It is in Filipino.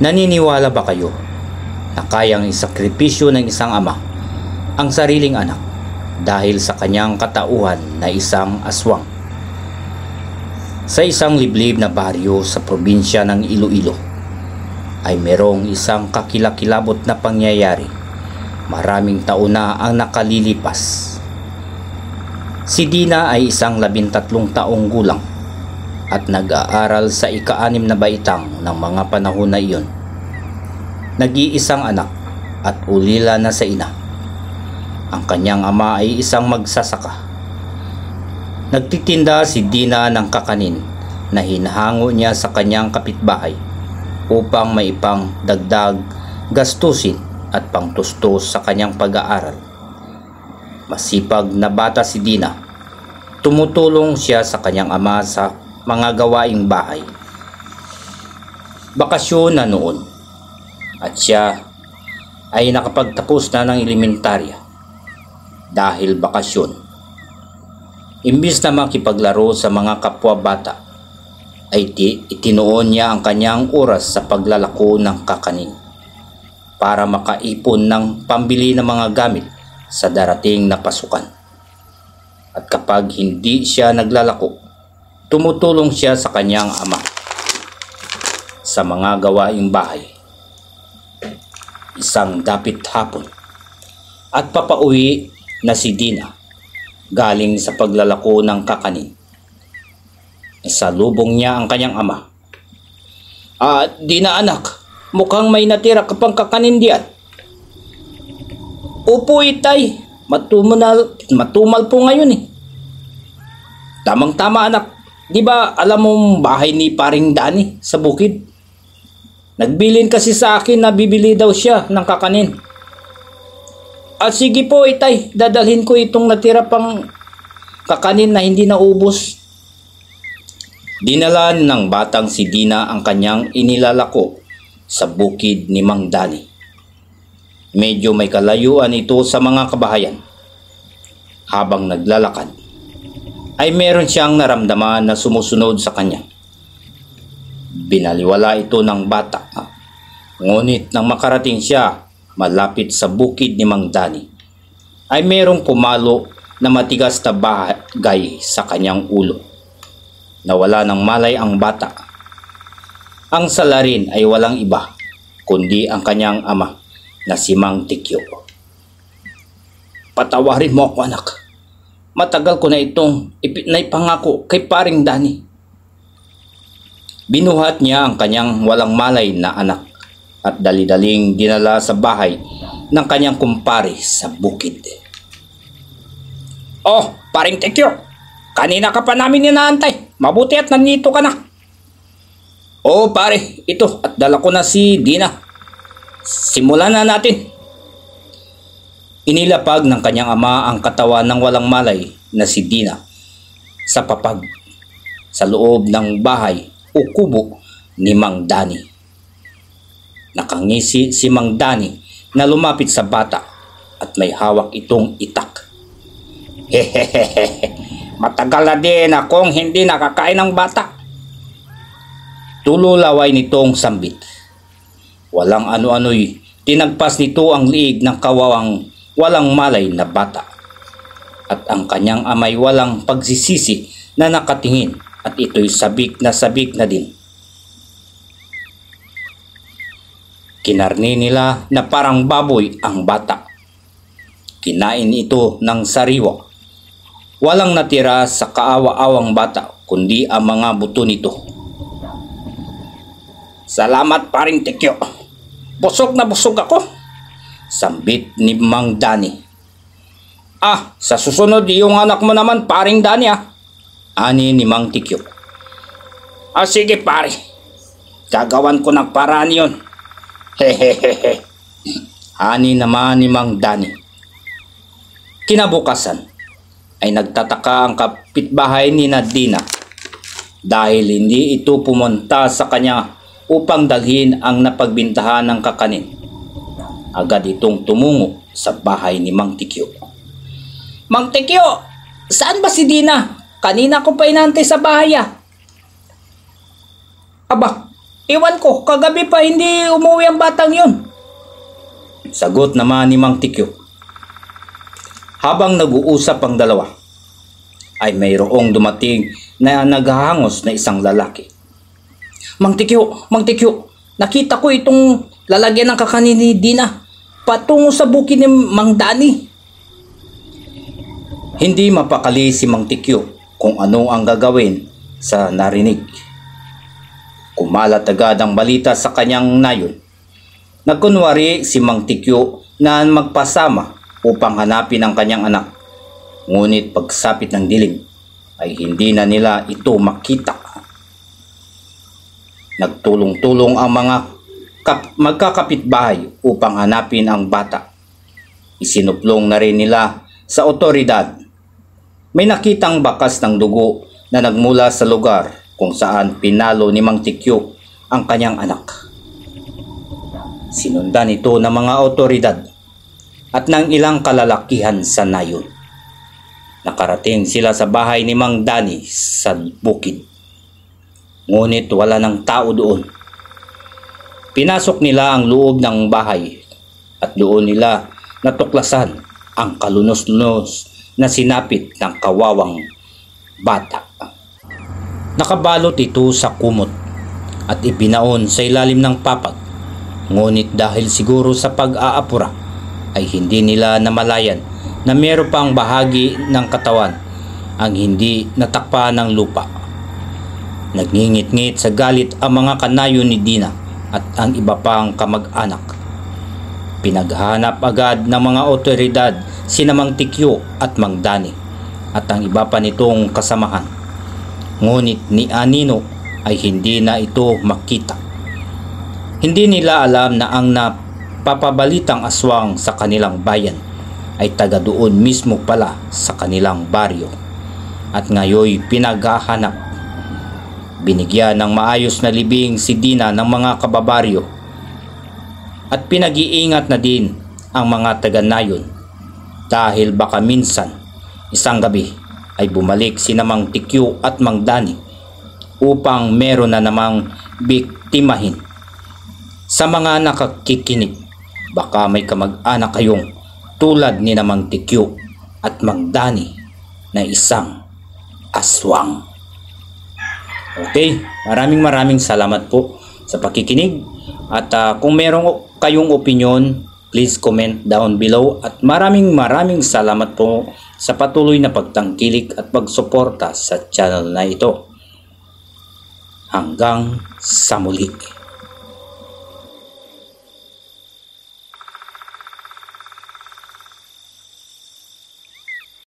Naniniwala ba kayo na kayang isakripisyo ng isang ama ang sariling anak dahil sa kanyang katauhan na isang aswang? Sa isang liblib na baryo sa probinsya ng Iloilo ay merong isang kakilakilabot na pangyayari. Maraming taon na ang nakalilipas. Si Dina ay isang 13 taong gulang at nag-aaral sa ika-6 na baitang ng mga panahon na iyon. Nag-iisang anak at ulila na sa ina. Ang kanyang ama ay isang magsasaka. Nagtitinda si Dina ng kakanin na hinahango niya sa kanyang kapitbahay upang maipang dagdag gastusin at pangtustos sa kanyang pag-aaral. Masipag na bata si Dina. Tumutulong siya sa kanyang ama sa mga gawaing bahay. Bakasyon na noon at siya ay nakapagtapos na ng elementarya. Dahil bakasyon, imbis na makipaglaro sa mga kapwa bata, ay itinuon niya ang kanyang oras sa paglalako ng kakanin para makaipon ng pambili ng mga gamit sa darating na pasukan. At kapag hindi siya naglalako, tumutulong siya sa kanyang ama sa mga gawaing bahay. Isang dapit hapon at papauwi na si Dina galing sa paglalako ng kakanin. Isalubong niya ang kanyang ama. Dina anak, mukhang may natira ka pang kakanin diyan. Opo itay, matumal po ngayon eh. Tamang-tama anak, di ba alam mong bahay ni paring Dani sa bukid? Nagbilin kasi sa akin na bibili daw siya ng kakanin. Sige po itay, dadalhin ko itong natira pang kakanin na hindi naubos. Dinala ng batang si Dina ang kanyang inilalako sa bukid ni Mang Dani. Medyo may kalayuan ito sa mga kabahayan. Habang naglalakad, ay meron siyang naramdaman na sumusunod sa kanya. Binaliwala ito ng bata. Ngunit nang makarating siya malapit sa bukid ni Mang Dani, ay merong pumalo na matigas na bagay sa kanyang ulo. Nawala ng malay ang bata. Ang salarin ay walang iba kundi ang kanyang ama na si Mang Tikyo. Patawarin mo ako anak. Matagal ko na itong naipangako kay paring Dani. Binuhat niya ang kanyang walang malay na anak at dali-daling dinala sa bahay ng kanyang kumpare sa bukid. Oh, paring Tikyo, kanina ka pa namin inaantay. Mabuti at nandito ka na. Oo pare, ito at dala ko na si Dina. Simulan na natin. Inilapag ng kanyang ama ang katawan ng walang malay na si Dina sa papag sa loob ng bahay o kubo ni Mang Dani. Nakangisi si Mang Dani na lumapit sa bata at may hawak itong itak. Hehehehe, matagal na din akong hindi nakakain ng bata. Tululaway nitong sambit. Walang ano-ano'y tinagpas nito ang liig ng kawawang walang malay na bata. At ang kanyang amay walang pagsisisi na nakatingin at ito'y sabik na din. Kinarni nila na parang baboy ang bata. Kinain ito ng sariwa. Walang natira sa kaawa-awang bata kundi ang mga buto nito. Salamat paring Tikyo. Busog na busog ako. Sambit ni Mang Dani. Sa susunod yung anak mo naman paring Dani ani ni Mang Tikyo. Sige pare. Gagawan ko ng paraan yun. Hehehehe. Ani naman ni Mang Dani. Kinabukasan ay nagtataka ang kapitbahay ni Dina dahil hindi ito pumunta sa kanya upang dalhin ang napagbintahan ng kakanin. Agad itong tumungo sa bahay ni Mang Tikyo. Mang Tikyo, saan ba si Dina? Kanina ko pa inantay sa bahay. Aba, Iwan ko, kagabi pa hindi umuwi ang batang yun. Sagot naman ni Mang Tikyo. Habang nag-uusap ang dalawa, ay mayroong dumating na naghahangos na isang lalaki. Mang Tikyo, nakita ko itong lalagyan ng kakanin ni Dina patungo sa bukid ni Mang Dani. Hindi mapakali si Mang Tikyo kung ano ang gagawin sa narinig. Kumalat agad ang balita sa kanyang nayon. Nagkunwari si Mang Tikyo na magpasama upang hanapin ang kanyang anak. Ngunit pagsapit ng dilim ay hindi na nila ito makita. Nagtulong-tulong ang mga magkakapitbahay upang hanapin ang bata. Isinuplong na rin nila sa otoridad. May nakitang bakas ng dugo na nagmula sa lugar kung saan pinalo ni Mang Tikyo ang kanyang anak. Sinundan ito ng mga otoridad at ng ilang kalalakihan sa nayon. Nakarating sila sa bahay ni Mang Dani sa bukid. Ngunit wala ng tao doon. Pinasok nila ang loob ng bahay at doon nila natuklasan ang kalunos-lunos na sinapit ng kawawang bata. Nakabalot ito sa kumot at ibinaon sa ilalim ng papat. Ngunit dahil siguro sa pag-aapura ay hindi nila namalayan na meron pang bahagi ng katawan ang hindi natakpan ng lupa. Nagngingit-ngit sa galit ang mga kanayo ni Dina at ang iba pang kamag-anak. Pinaghanap agad ng mga otoridad sina Mang Tikyo at Mang Dani at ang iba pa nitong kasamahan. Ngunit ni Anino ay hindi na ito makita. Hindi nila alam na ang napapabalitang aswang sa kanilang bayan ay taga doon mismo pala sa kanilang baryo at ngayoy pinaghahanap. Binigyan ng maayos na libing si Dina ng mga kababaryo at pinag-iingat na din ang mga taga-nayon dahil baka minsan isang gabi ay bumalik sina Mang Tikyo at Mang Dani upang meron na namang biktimahin. Sa mga nakakikinig, baka may kamag-anak kayong tulad ni Mang Tikyo at Mang Dani na isang aswang. Okay, maraming salamat po sa pakikinig at kung meron kayong opinion, please comment down below at maraming salamat po sa patuloy na pagtangkilik at pagsuporta sa channel na ito. Hanggang sa muli.